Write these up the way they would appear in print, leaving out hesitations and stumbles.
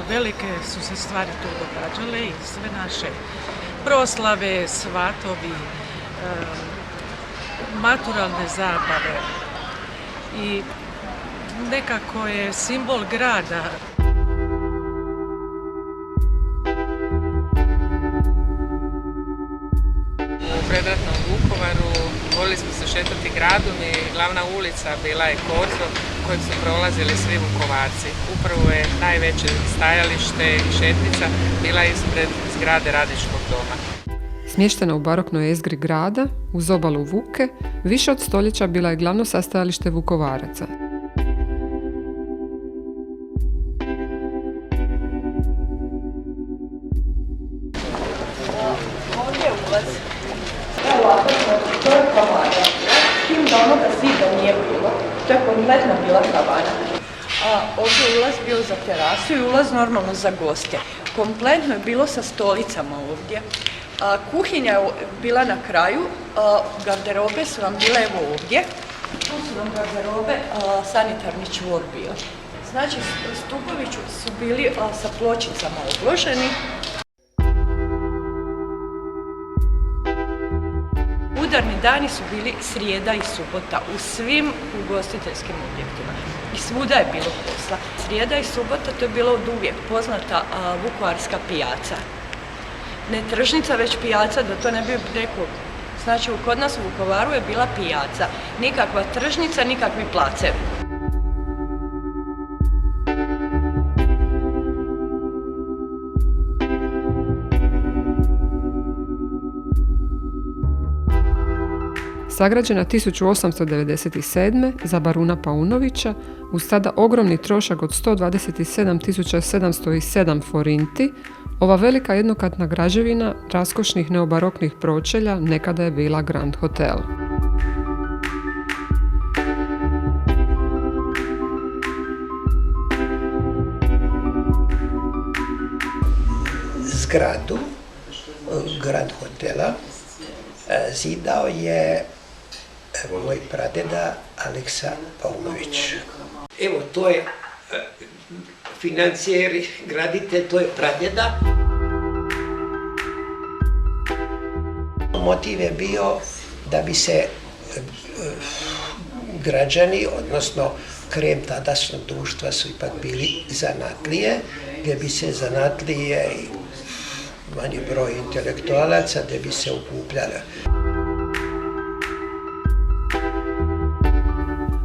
velike su se stvari tu događale i sve naše proslave, svatovi, maturalne zabave i nekako je simbol grada. U predratnom Vukovaru volili smo se šetati gradom i glavna ulica bila je Korzo kojeg su prolazili svi Vukovarci. Upravo je najveće stajalište i šetnica bila ispred zgrade Radničkog doma. Smještena u baroknoj jezgri grada, uz obalu Vuke, više od stoljeća bila je glavno sastajalište Vukovaraca. Ovdje je ulaz. Evo, to je kavana. S tim da onoga zida nije bilo. To je kompletna bila kavana. A ovdje je ulaz bio za terasu i ulaz normalno za goste. Kompletno je bilo sa stolicama ovdje. Kuhinja je bila na kraju, garderobe su vam bile evo ovdje. Tu su vam garderobe, sanitarni čvor bio. Znači, stupovi su bili sa pločicama obloženi. Udarni dani su bili srijeda i subota u svim ugostiteljskim objektima. I svuda je bilo posla. Srijeda i subota to je bilo od uvijek poznata vukovarska pijaca. Ne tržnica, već pijaca, da to ne bi rekao. Znači, kod nas u Vukovaru je bila pijaca. Nikakva tržnica, nikakvi placevi. Sagrađena 1897. za baruna Paunovića, uz tada ogromni trošak od 127.707 forinti, ova velika jednokatna građevina raskošnih neobaroknih pročelja nekada je bila Grand Hotel. Zgradu Grand Hotela zidao je moj pradeda Aleksa Paunović. Evo, to je financijer, graditelj, to je pradeda. Motiv je bio da bi se građani, odnosno krem tadašnjeg društva su ipak bili zanatlije, gdje bi se zanatlije i manji broj intelektualaca gdje bi se okupljali.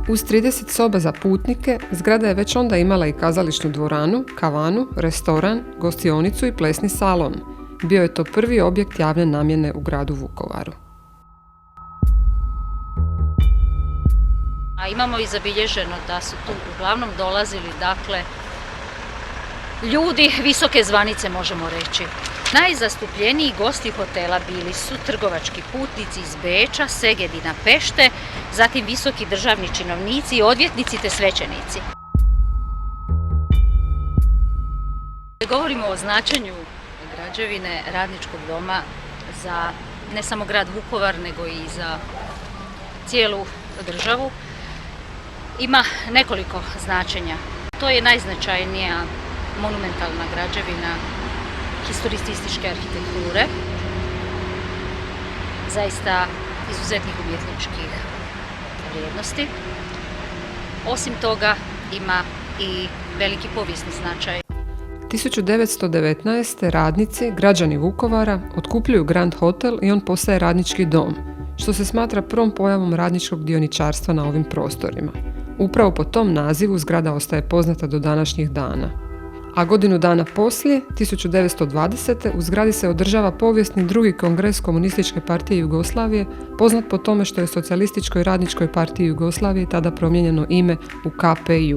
Uz 30 soba za putnike, zgrada je već onda imala i kazališnu dvoranu, kavanu, restoran, gostionicu i plesni salon. Bio je to prvi objekt javne namjene u gradu Vukovaru. A imamo i zabilježeno da su tu uglavnom dolazili, ljudi visoke zvanice, možemo reći. Najzastupljeniji gosti hotela bili su trgovački putnici iz Beča, Segedina, Pešte, zatim visoki državni činovnici, odvjetnici te svećenici. Govorimo o značenju građevine Radničkog doma za ne samo grad Vukovar, nego i za cijelu državu. Ima nekoliko značenja. To je najznačajnija monumentalna građevina historicističke arhitekture, zaista izuzetnih umjetničkih vrijednosti. Osim toga ima i veliki povijesni značaj. 1919. radnici, građani Vukovara, otkupljuju Grand Hotel i on postaje radnički dom, što se smatra prvom pojavom radničkog dioničarstva na ovim prostorima. Upravo po tom nazivu zgrada ostaje poznata do današnjih dana. A godinu dana poslije, 1920. u zgradi se održava povijesni drugi kongres Komunističke partije Jugoslavije, poznat po tome što je Socijalističkoj radničkoj partiji Jugoslavije tada promijenjeno ime u KPJ.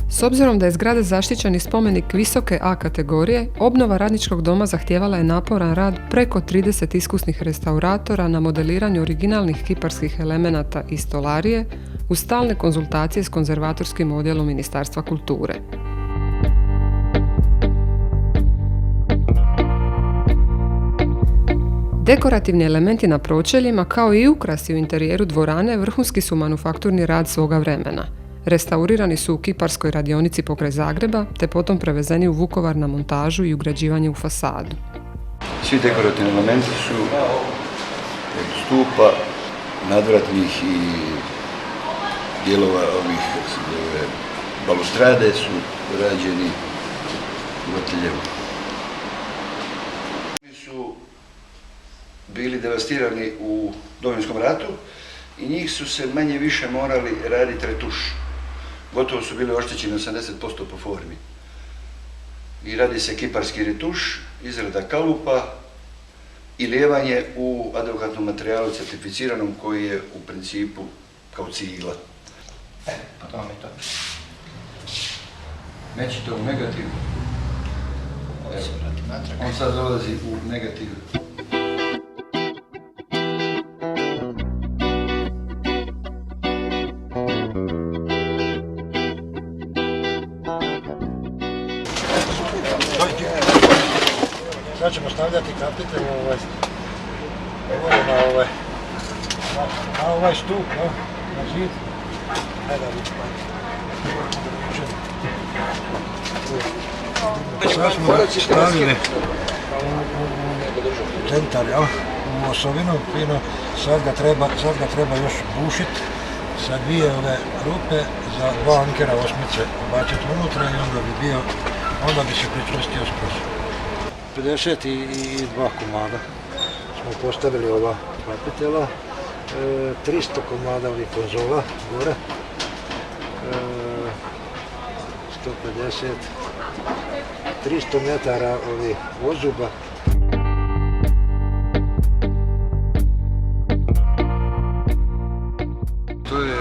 S obzirom da je zgrada zaštićeni spomenik visoke A kategorije, obnova Radničkog doma zahtijevala je naporan rad preko 30 iskusnih restauratora na modeliranju originalnih kiparskih elemenata i stolarije, uz stalne konzultacije s konzervatorskim odjelom Ministarstva kulture. Dekorativni elementi na pročeljima kao i ukrasi u interijeru dvorane vrhunski su manufakturni rad svoga vremena. Restaurirani su u kiparskoj radionici pokraj Zagreba, te potom prevezeni u Vukovar na montažu i ugrađivanje u fasadu. Svi dekorativni elementi su od stupa, nadvratnih i dijelova ovih balustrade su rađeni u ateljevu. Oni su bili devastirani u Domovinskom ratu i njih su se manje više morali raditi retuš. Gotovo su bili oštećeni 80% po formi. I radi se kiparski retuš, izrada kalupa i lijevanje u adekvatnom materijalu certificiranom koji je u principu kao cigla. Pa to vam je to. Nećete u negativu. On sad dolazi u negativu. Sad ćemo stavljati kapitel na ovaj stup, na zid. Sad smo stavili u centar, u osovinu, fino. Sad ga treba još bušiti sa dvije ove rupe za 2 ankera osmice ubaciti unutra i onda bi se pričvrstio skroz. 52 komada smo postavili ova kapitela, 300 komada ovih konzola gore, 150, 300 metara ovih vozuba. To je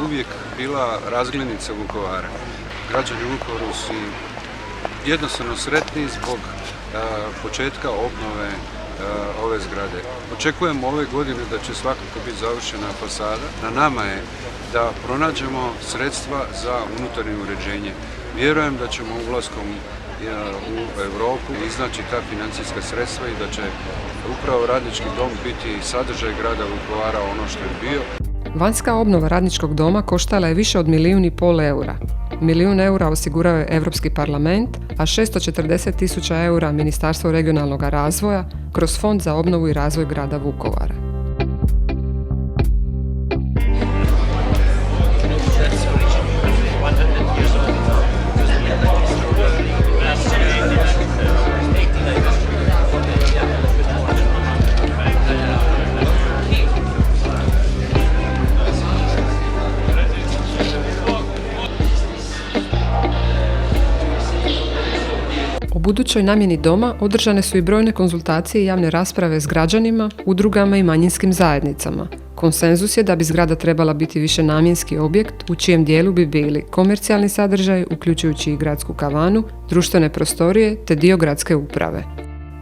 uvijek bila razglednica Vukovara. Građani u Vukovaru su jednostavno sretni zbog početka obnove ove zgrade. Očekujemo ove godine da će svakako biti završena fasada. Na nama je da pronađemo sredstva za unutarnje uređenje. Vjerujem da ćemo ulaskom u Europu iznaći ta financijska sredstva i da će upravo Radnički dom biti sadržaj grada Vukovara ono što je bio. Vanjska obnova Radničkog doma koštala je više od 1,5 milijuna eura. 1 milijun eura osigurao je Europski parlament, a 640.000 eura Ministarstvo regionalnog razvoja kroz Fond za obnovu i razvoj grada Vukovara. O budućoj namjeni doma održane su i brojne konzultacije i javne rasprave s građanima, udrugama i manjinskim zajednicama. Konsenzus je da bi zgrada trebala biti višenamjenski objekt u čijem dijelu bi bili komercijalni sadržaj, uključujući i gradsku kavanu, društvene prostorije te dio gradske uprave.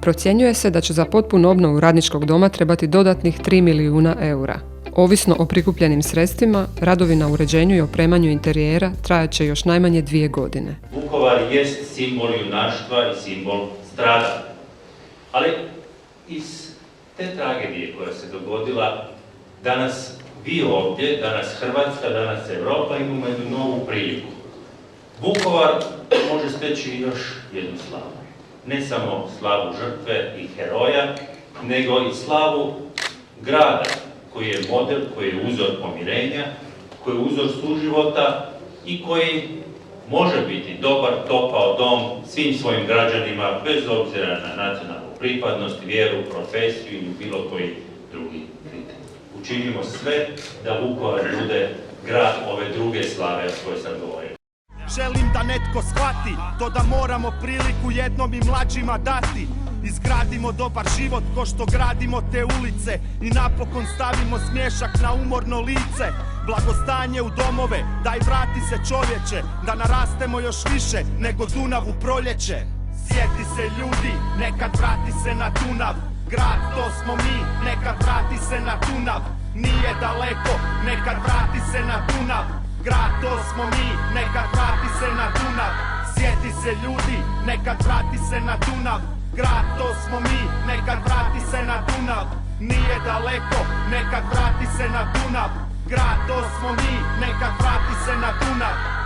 Procjenjuje se da će za potpunu obnovu Radničkog doma trebati dodatnih 3 milijuna eura. Ovisno o prikupljenim sredstvima, radovi na uređenju i opremanju interijera trajat će još najmanje 2 godine. Vukovar jest simbol junaštva i simbol stradanja. Ali iz te tragedije koja se dogodila, danas vi ovdje, danas Hrvatska, danas Europa imamo jednu novu priliku. Vukovar može steći još jednu slavu. Ne samo slavu žrtve i heroja, nego i slavu grada koji je model, koji je uzor pomirenja, koji je uzor suživota i koji može biti dobar, topao dom svim svojim građanima bez obzira na nacionalnu pripadnost, vjeru, profesiju ili bilo koji drugi kriterij. Učinimo sve da Vukovar bude grad ove druge slave o kojoj sam govorio. Želim da netko shvati to da moramo priliku jednom i mlađima dati. Izgradimo dobar život ko što gradimo te ulice i napokon stavimo smješak na umorno lice. Blagostanje u domove, daj vrati se čovječe, da narastemo još više nego Dunav u proljeće. Sjeti se ljudi, nekad vrati se na Dunav. Grad, to smo mi, nekad vrati se na Dunav. nije daleko, nekad vrati se na Dunav. Grad, to smo mi, nekad vrati se na Dunav. Sjeti se ljudi, nekad vrati se na Dunav. Grad, to smo mi, nekad vrati se na Dunav. Nije daleko, nekad vrati se na Dunav. Grad, to smo mi, nekad vrati se na Dunav.